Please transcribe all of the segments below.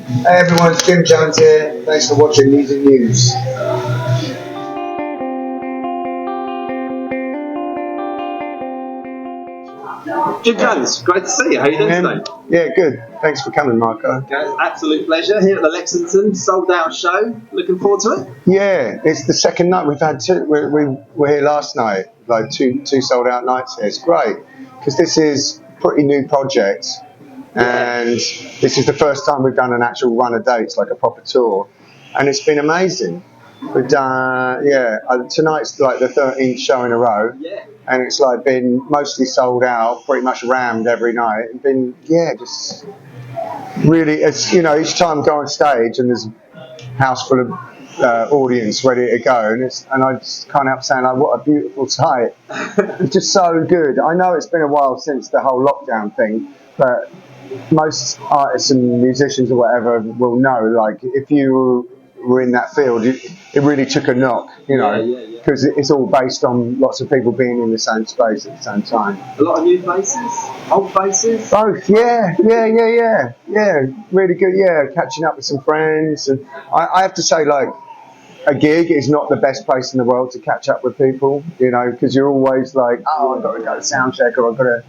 Hey everyone, it's Jim Jones here. Thanks for watching Music News. Jim Jones, great to see you. How are you doing today? Yeah, good. Thanks for coming, Marco. Okay, absolute pleasure. Here at the Lexington, sold out show. Looking forward to it? Yeah, it's the second night we've had two. We were here last night, like two sold out nights here. It's great because this is a pretty new project, and this is the first time we've done an actual run of dates, like a proper tour, and it's been amazing. We've done, tonight's like the 13th show in a row, and it's like been mostly sold out, pretty much rammed every night, and been, just really, it's, each time I go on stage and there's a house full of audience ready to go, and I just can't help saying, like, what a beautiful sight. It's just so good. I know it's been a while since the whole lockdown thing, but most artists and musicians or whatever will know, like, if you were in that field, it really took a knock, because it's all based on lots of people being in the same space at the same time. A lot of new faces, old faces. Both, yeah, really good. Yeah, catching up with some friends, and I have to say, like, a gig is not the best place in the world to catch up with people, because you're always like, oh, I've got to go to sound check, or I've got to,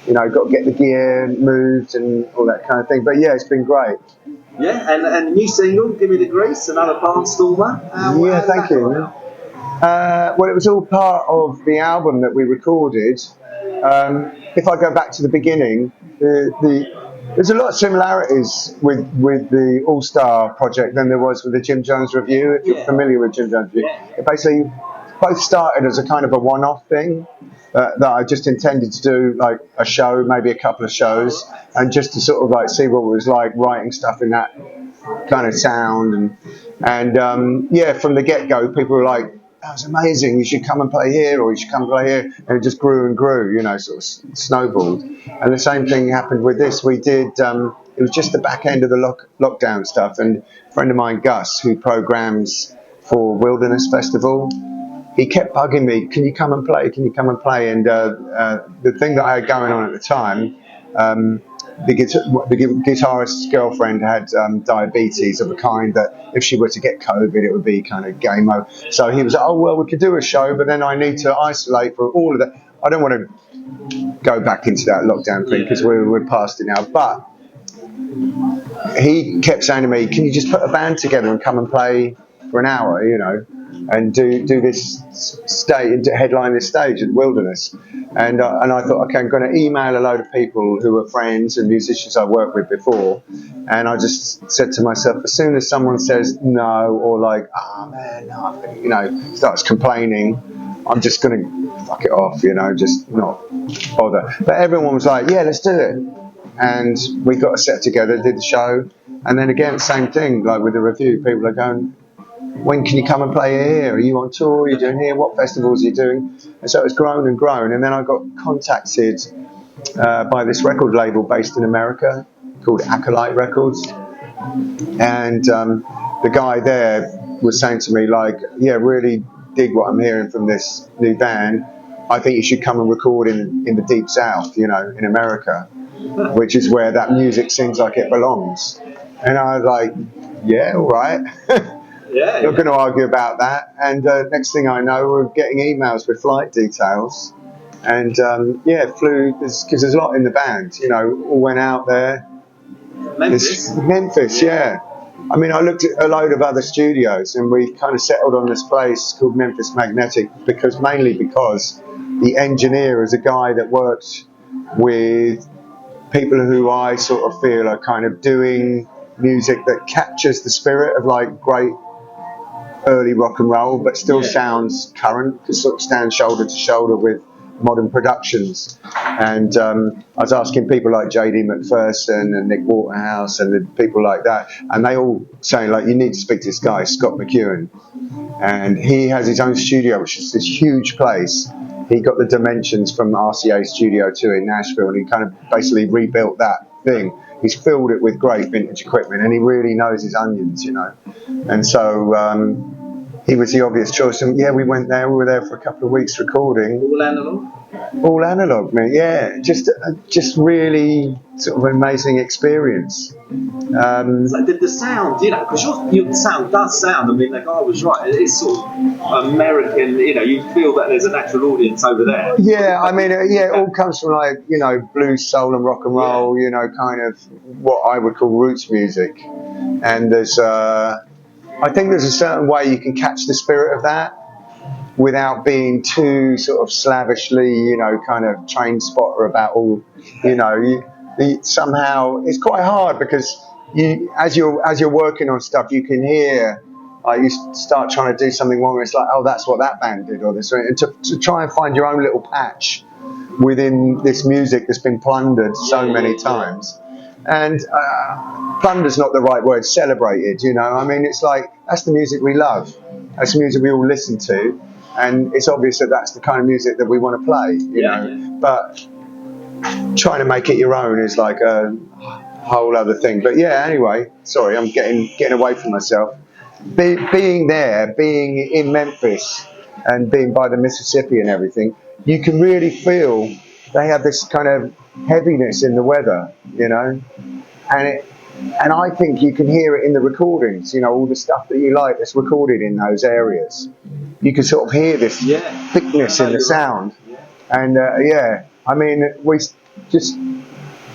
got to get the gear moved and all that kind of thing. But yeah, it's been great. Yeah, and a new single, Give Me the Grease, another Barnstormer. Thank you. Well, it was all part of the album that we recorded. If I go back to the beginning, there's a lot of similarities with the All Star project than there was with the Jim Jones Review. If you're familiar with Jim Jones Review, it basically both started as a kind of a one-off thing that I just intended to do, like a show, maybe a couple of shows, and just to sort of like see what it was like writing stuff in that kind of sound. And from the get-go, people were like, that was amazing, you should come and play here, or you should come and play here. And it just grew and grew, sort of snowballed. And the same thing happened with this. We did, it was just the back end of the lockdown stuff. And a friend of mine, Gus, who programs for Wilderness Festival, he kept bugging me, can you come and play? And the thing that I had going on at the time, the guitarist's girlfriend had diabetes of a kind that if she were to get COVID, it would be kind of game over. So he was like, oh, well, we could do a show, but then I need to isolate for all of that. I don't want to go back into that lockdown thing because we're past it now. But he kept saying to me, can you just put a band together and come and play for an hour, and do this stage, headline this stage at Wilderness. And I thought, okay, I'm going to email a load of people who are friends and musicians I've worked with before. And I just said to myself, as soon as someone says no, or like, oh man, no, starts complaining, I'm just going to fuck it off, just not bother. But everyone was like, yeah, let's do it. And we got a set together, did the show. And then again, same thing, like with the review, people are going, when can you come and play here? Are you on tour? Are you doing here? What festivals are you doing? And so it's grown and grown. And then I got contacted by this record label based in America called Acolyte Records. And the guy there was saying to me, like, yeah, really dig what I'm hearing from this new band. I think you should come and record in the Deep South, in America, which is where that music seems like it belongs. And I was like, yeah, all right. Not going to argue about that. And next thing I know, we're getting emails with flight details. And flew, because there's a lot in the band, all went out there. Memphis, yeah. I mean, I looked at a load of other studios and we kind of settled on this place called Memphis Magnetic mainly because the engineer is a guy that works with people who I sort of feel are kind of doing music that captures the spirit of like great early rock and roll, but still sounds current, because sort of stands shoulder to shoulder with modern productions. And I was asking people like J.D. McPherson and Nick Waterhouse and the people like that, and they all saying, like, you need to speak to this guy, Scott McEwen. And he has his own studio, which is this huge place. He got the dimensions from RCA Studio 2 in Nashville, and he kind of basically rebuilt that thing. He's filled it with great vintage equipment, and he really knows his onions, And so he was the obvious choice. And yeah, we went there. We were there for a couple of weeks recording. All analog? All analog, mate. Yeah, just really sort of an amazing experience. So the sound, because your sound does sound. I mean, the guy was right. It is sort of American. You feel that there's a natural audience over there. Yeah, I mean, it all comes from like blues, soul, and rock and roll. Kind of what I would call roots music. And I think there's a certain way you can catch the spirit of that without being too sort of slavishly, kind of train spotter about all, somehow it's quite hard because as you're working on stuff, you can hear, you start trying to do something wrong and it's like, oh, that's what that band did or this, and to try and find your own little patch within this music that's been plundered so many times. And plunder's not the right word, celebrated, I mean, it's like, that's the music we love. That's the music we all listen to. And it's obvious that that's the kind of music that we want to play, you know. But trying to make it your own is like a whole other thing. But yeah, anyway, sorry, I'm getting away from myself. Being there, being in Memphis and being by the Mississippi and everything, you can really feel they have this kind of heaviness in the weather, and I think you can hear it in the recordings, all the stuff that you like that's recorded in those areas. You can sort of hear this thickness in the sound. And I mean, we just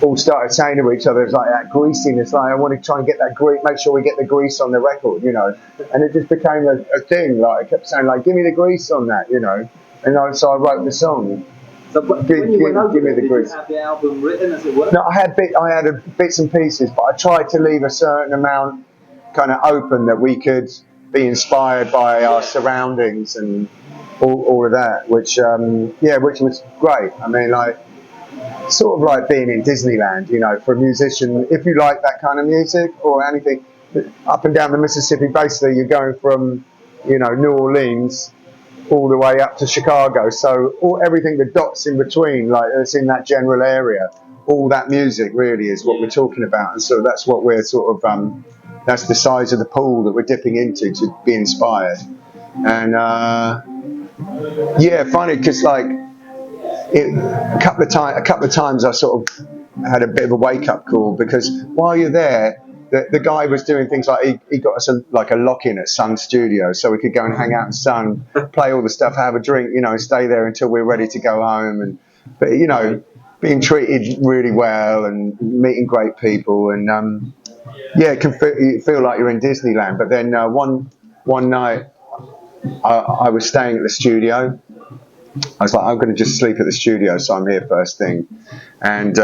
all started saying to each other, it's like that greasiness, like I want to try and get that grease, make sure we get the grease on the record, and it just became a thing, like I kept saying, like, give me the grease on that, and so I wrote the song. So when you went over, give me the did grease. you have the album written, as it were? No, I had bits and pieces, but I tried to leave a certain amount kind of open that we could be inspired by our surroundings and all of that, which was great. I mean, like, sort of like being in Disneyland, for a musician, if you like that kind of music or anything, up and down the Mississippi, basically you're going from, New Orleans all the way up to Chicago, so everything, the dots in between, like it's in that general area, all that music really is what we're talking about, and so that's what we're sort of, that's the size of the pool that we're dipping into to be inspired. And funny, because like a couple of times I sort of had a bit of a wake-up call, because while you're there, the guy was doing things like he got us a lock-in at Sun Studio, so we could go and hang out in Sun, play all the stuff, have a drink, and stay there until we were ready to go home. But being treated really well and meeting great people, and it can feel like you're in Disneyland. But then one night I was staying at the studio. I was like, I'm going to just sleep at the studio, so I'm here first thing. And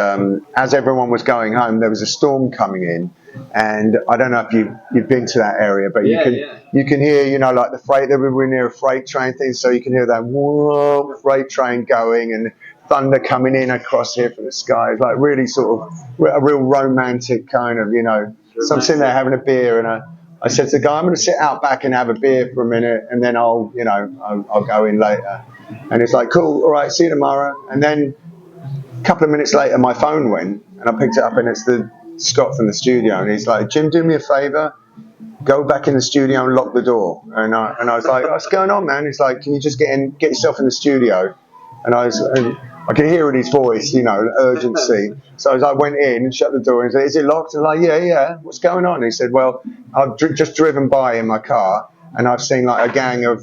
as everyone was going home, there was a storm coming in. And I don't know if you've been to that area, but you can hear, like the freight, we were near a freight train thing, so you can hear that whoa, freight train going and thunder coming in across here from the sky. It's like really sort of a real romantic kind of, So I'm sitting there having a beer, and I said to the guy, I'm going to sit out back and have a beer for a minute, and then I'll go in later. And it's like, cool, all right, see you tomorrow. And then a couple of minutes later, my phone went, and I picked it up, and it's Scott from the studio, and he's like, Jim, do me a favour, go back in the studio and lock the door. And I was like, what's going on, man? He's like, can you just get yourself in the studio? And I could hear in his voice, urgency. So I went in and shut the door and said, is it locked? And I'm like, yeah, what's going on? And he said, well, I've just driven by in my car, and I've seen like a gang of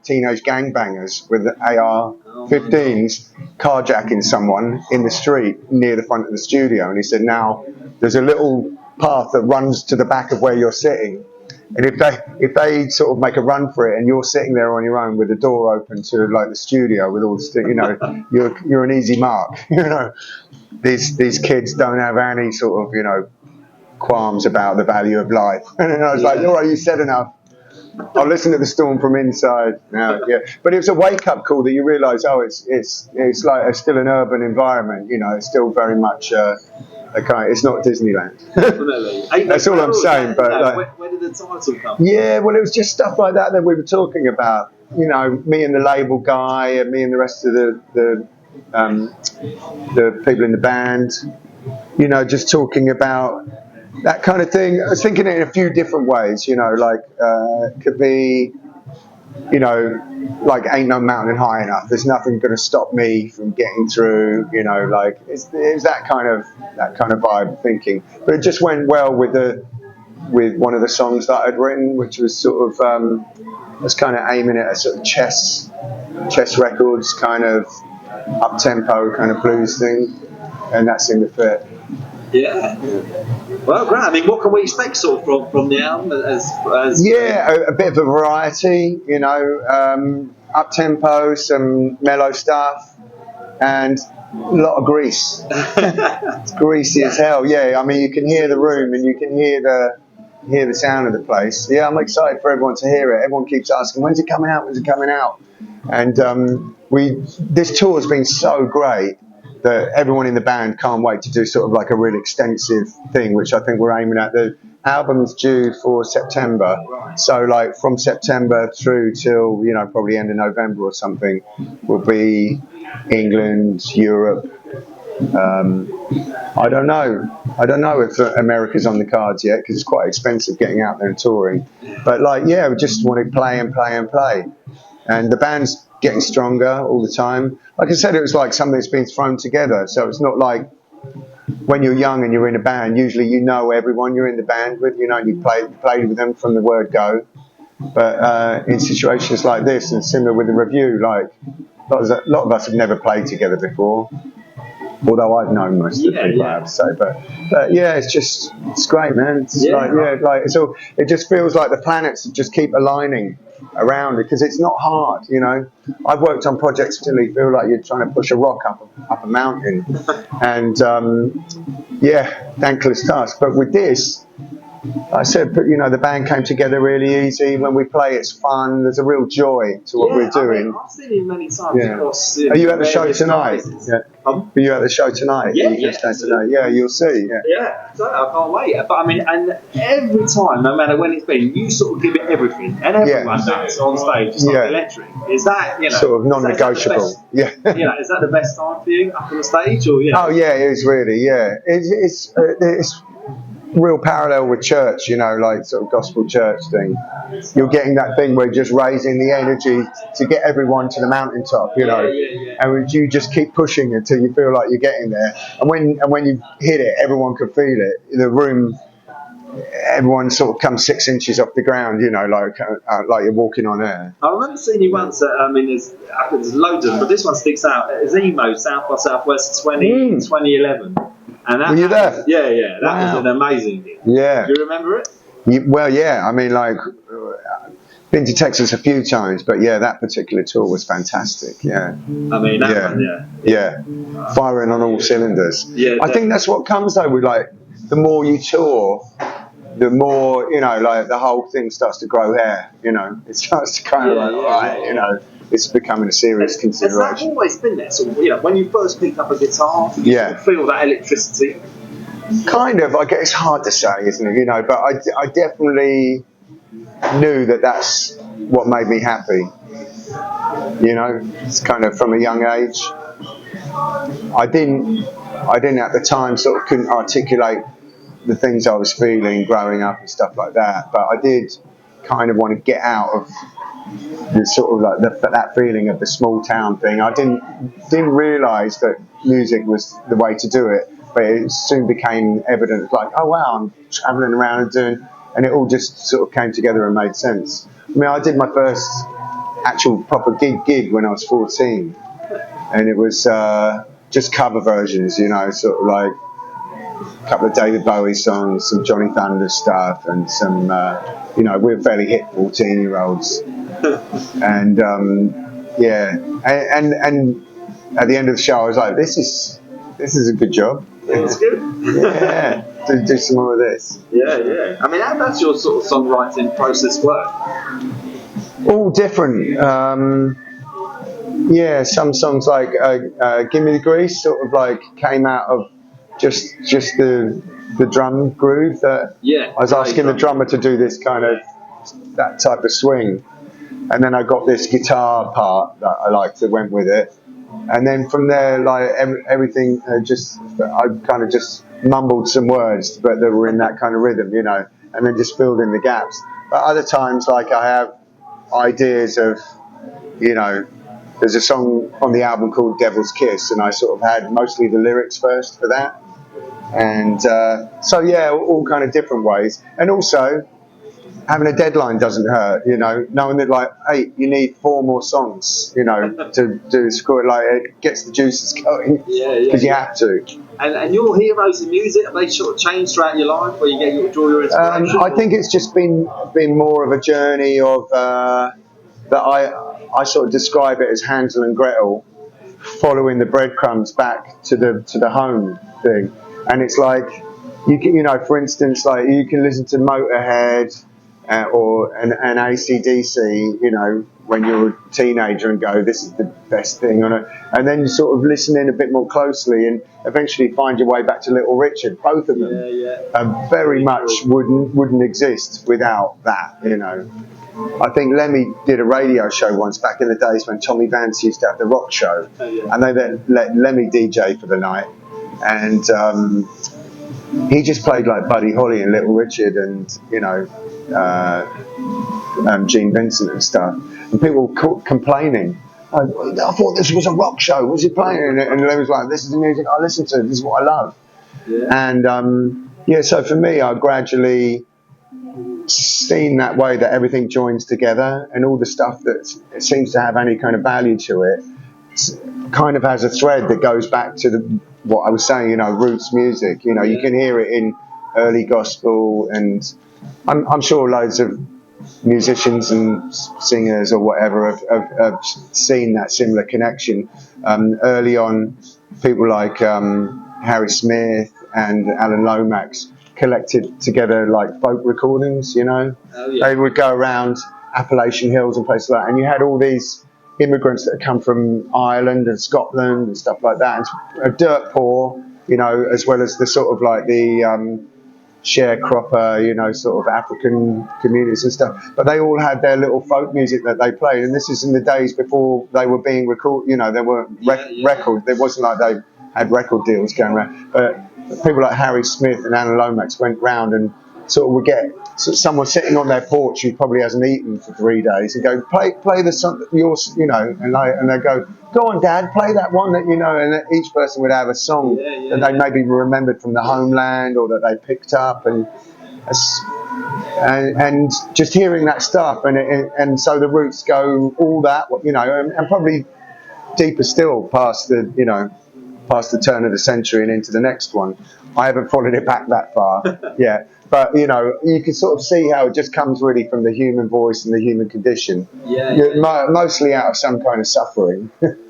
teenage gangbangers with AR-15s carjacking someone in the street near the front of the studio. And he said, now there's a little path that runs to the back of where you're sitting, and if they sort of make a run for it and you're sitting there on your own with the door open to like the studio with all the you're an easy mark. These kids don't have any sort of qualms about the value of life. And I was like, all right, you said enough. I'll listen to the storm from inside now. Yeah, but it was a wake-up call that you realise, it's like it's still an urban environment. It's still very much it's not Disneyland. Definitely. That's all I'm saying. But where did the title come? Yeah, well, it was just stuff like that we were talking about. Me and the label guy, and me and the rest of the people in the band. Just talking about that kind of thing. I was thinking it in a few different ways, it could be you know, like ain't no mountain high enough. There's nothing going to stop me from getting through. You know, like it's that kind of vibe thinking. But it just went well with one of the songs that I'd written, which was sort of was kind of aiming at a sort of chess records kind of up tempo kind of blues thing, and that seemed to fit. Yeah. Well, great. I mean, what can we expect sort of from the album? As a bit of a variety, you know, up tempo, some mellow stuff, and a lot of grease. It's greasy as hell. Yeah, I mean, you can hear the room and you can hear the sound of the place. Yeah, I'm excited for everyone to hear it. Everyone keeps asking, when's it coming out? When's it coming out? And this tour has been so great that everyone in the band can't wait to do sort of like a really extensive thing, which I think we're aiming at. The album's due for September, so like from September through till, you know, probably end of November or something, will be England, Europe. I don't know if America's on the cards yet, because it's quite expensive getting out there and touring. But like, yeah, we just want to play and play and play. And the band's getting stronger all the time. Like I said, it was like something that's been thrown together. So it's not like when you're young and you're in a band, usually you know everyone you're in the band with, you know, and you played with them from the word go. But in situations like this, and similar with the review, like a lot of us have never played together before. Although I've known most of the people, I have to say, but yeah, it's great, man. It's it just feels like the planets just keep aligning around it, because it's not hard, you know. I've worked on projects till you feel like you're trying to push a rock up a mountain, and thankless task. But with this, I said, you know, the band came together really easy. When we play, it's fun. There's a real joy to what we're doing. I mean, I've seen you many times across. Are you at the show tonight? Yeah. Are you at the show tonight? Tonight? Yeah, you'll see. Yeah, so I can't wait. But I mean, and every time, no matter when it's been, you sort of give it everything, and everyone does on stage. It's like electric. Is that, you know, sort of non-negotiable? You know, is that the best time for you up on the stage, or, you know? Oh yeah, it is really. Yeah, it's real parallel with church, you know, like sort of gospel church thing. You're getting that thing where you're just raising the energy to get everyone to the mountaintop, you know, and you just keep pushing until you feel like you're getting there. And when you hit it, everyone can feel it. In the room, everyone sort of comes 6 inches off the ground, you know, like you're walking on air. I remember seeing you once at, I mean, there's loads of them, but this one sticks out. It's Emo, South by Southwest 2011. And that, were you there? Yeah. That was an amazing thing. Yeah. Do you remember it? Well, yeah. I mean, like, been to Texas a few times, but yeah, that particular tour was fantastic. Yeah. I mean, that one, yeah. Firing on all cylinders. Yeah. I think that's what comes though with, like, the more you tour, the more, you know, like the whole thing starts to grow hair. You know, it starts to kind of you know. It's becoming a serious consideration. Has that always been there? So, you know, when you first picked up a guitar, you feel that electricity? Kind of. I guess it's hard to say, isn't it? You know, but I definitely knew that that's what made me happy. You know, it's kind of from a young age. I didn't at the time sort of couldn't articulate the things I was feeling growing up and stuff like that, but I did kind of want to get out of the sort of like that feeling of the small town thing. I didn't realise that music was the way to do it, but it soon became evident. Like, oh wow, I'm travelling around and doing, and it all just sort of came together and made sense. I mean, I did my first actual proper gig when I was 14, and it was just cover versions, you know, sort of like a couple of David Bowie songs, some Johnny Thunder stuff, and some, you know, we were fairly hip 14-year-olds. And and at the end of the show I was like, this is a good job. It's good. do some more of this. I mean, how does your sort of songwriting process work? All different. Some songs like Give Me the Grease sort of like came out of just the drum groove that I was asking the drummer to do this kind of that type of swing. And then I got this guitar part that I liked that went with it. And then from there, like everything, I kind of just mumbled some words, but they were in that kind of rhythm, you know, and then just filled in the gaps. But other times, like I have ideas of, there's a song on the album called Devil's Kiss, and I sort of had mostly the lyrics first for that. And so, yeah, all kind of different ways. And also, having a deadline doesn't hurt, knowing that, like, hey, you need 4 more songs, to do score. Like, it gets the juices going, because you have to. And your heroes in music, have they sort of changed throughout your life, where you draw your inspiration? I think it's just been more of a journey of that I sort of describe it as Hansel and Gretel following the breadcrumbs back to the home thing. And it's like, for instance, like, you can listen to Motorhead or an AC/DC, when you're a teenager, and go, this is the best thing on it. And then you sort of listen in a bit more closely and eventually find your way back to Little Richard. Both of them very much wouldn't exist without that, I think Lemmy did a radio show once back in the days when Tommy Vance used to have the rock show, and they then let Lemmy DJ for the night, and he just played like Buddy Holly and Little Richard and Gene Vincent and stuff, and people were complaining. I thought this was a rock show. Was he playing? And Lemmy was like, "This is the music I listen to. This is what I love." And so for me, I gradually seen that way, that everything joins together, and all the stuff that it seems to have any kind of value to it kind of has a thread that goes back to what I was saying, roots music. You can hear it in early gospel, and I'm sure loads of musicians and singers or whatever have seen that similar connection. Early on, people like Harry Smith and Alan Lomax collected together like folk recordings, They would go around Appalachian Hills and places like that, and you had all these immigrants that had come from Ireland and Scotland and stuff like that, and dirt poor, as well as the sort of like the sharecropper, sort of African communities and stuff. But they all had their little folk music that they played, and this is in the days before they were being recorded. There weren't records. It wasn't like they had record deals going around, but people like Harry Smith and Alan Lomax went round and sort of would get someone sitting on their porch who probably hasn't eaten for 3 days and go, play the song, yours, and they go on, Dad, play that one that and each person would have a song that they maybe remembered from the homeland or that they picked up, and just hearing that stuff, and so the roots go all that, and probably deeper still past the turn of the century and into the next one. I haven't followed it back that far yet, but you can sort of see how it just comes really from the human voice and the human condition, mostly out of some kind of suffering. But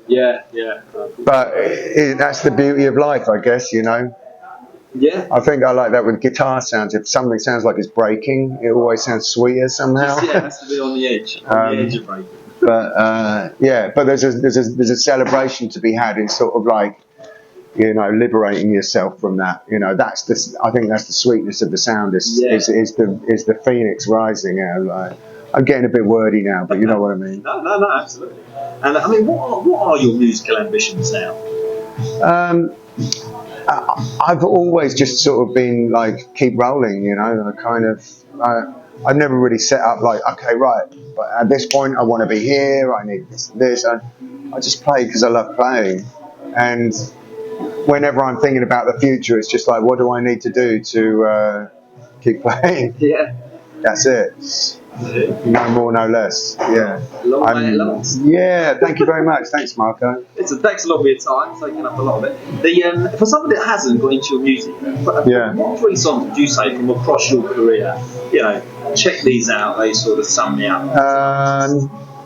that's the beauty of life, I guess. I think I like that with guitar sounds. If something sounds like it's breaking, it always sounds sweeter somehow. It has to be on the edge of breaking. But there's a celebration to be had in sort of like, liberating yourself from that. I think that's the sweetness of the sound. Is the phoenix rising. Like, I'm getting a bit wordy now, but you know what I mean. No, absolutely. And I mean, what are your musical ambitions now? I've always just sort of been like, keep rolling. I've never really set up like, okay, right, but at this point I want to be here. I need this. I just play because I love playing, and whenever I'm thinking about the future, it's just like, what do I need to do to keep playing? That's it. No more, no less. Long way it lasts. Thank you very much. Thanks, Marco. Thanks a lot for your time, taking up a lot of it. For somebody that hasn't got into your music, what 3 songs would you say from across your career? Check these out. They sort of sum me up.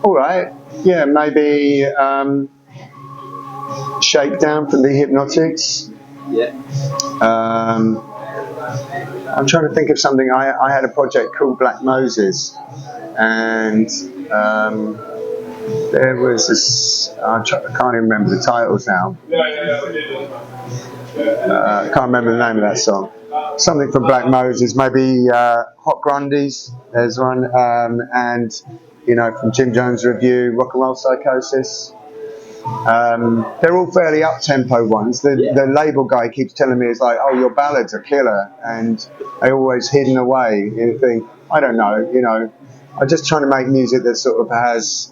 All right. Maybe Shakedown from the Hypnotics. I'm trying to think of something. I had a project called Black Moses, and there was this. I can't even remember the titles now. I can't remember the name of that song. Something from Black Moses, maybe Hot Grundies. There's one, and from Jim Jones Review, Rock and Roll Psychosis. They're all fairly up-tempo ones. The label guy keeps telling me, it's like, oh, your ballads are killer, and they're always hidden away. You think, I don't know, I'm just trying to make music that sort of has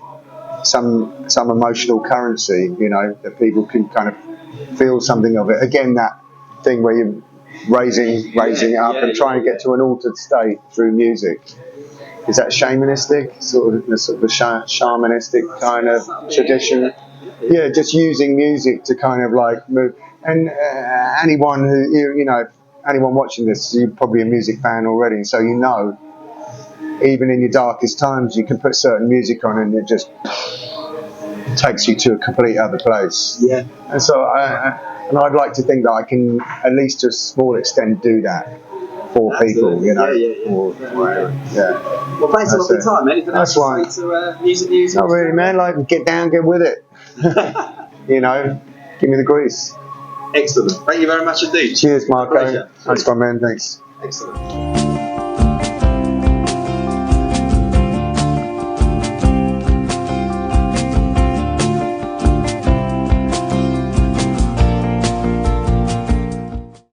some emotional currency, you know, that people can kind of feel something of it. Again, that thing where you're raising it up and trying to get to an altered state through music. Is that shamanistic, sort of a shamanistic kind of tradition? Yeah, just using music to kind of like move. And anyone who, you know, anyone watching this, you're probably a music fan already, so you know, even in your darkest times, you can put certain music on and it just takes you to a complete other place. Yeah. And so, I'd like to think that I can, at least to a small extent, do that for people, you know. Well, thanks a lot for your time, man. Anything else to say to Music News? Not really, man. Like, get down, get with it. You know, give me the grease. Excellent. Thank you very much indeed. Cheers, Marco. Nice one, man. Thanks. Excellent.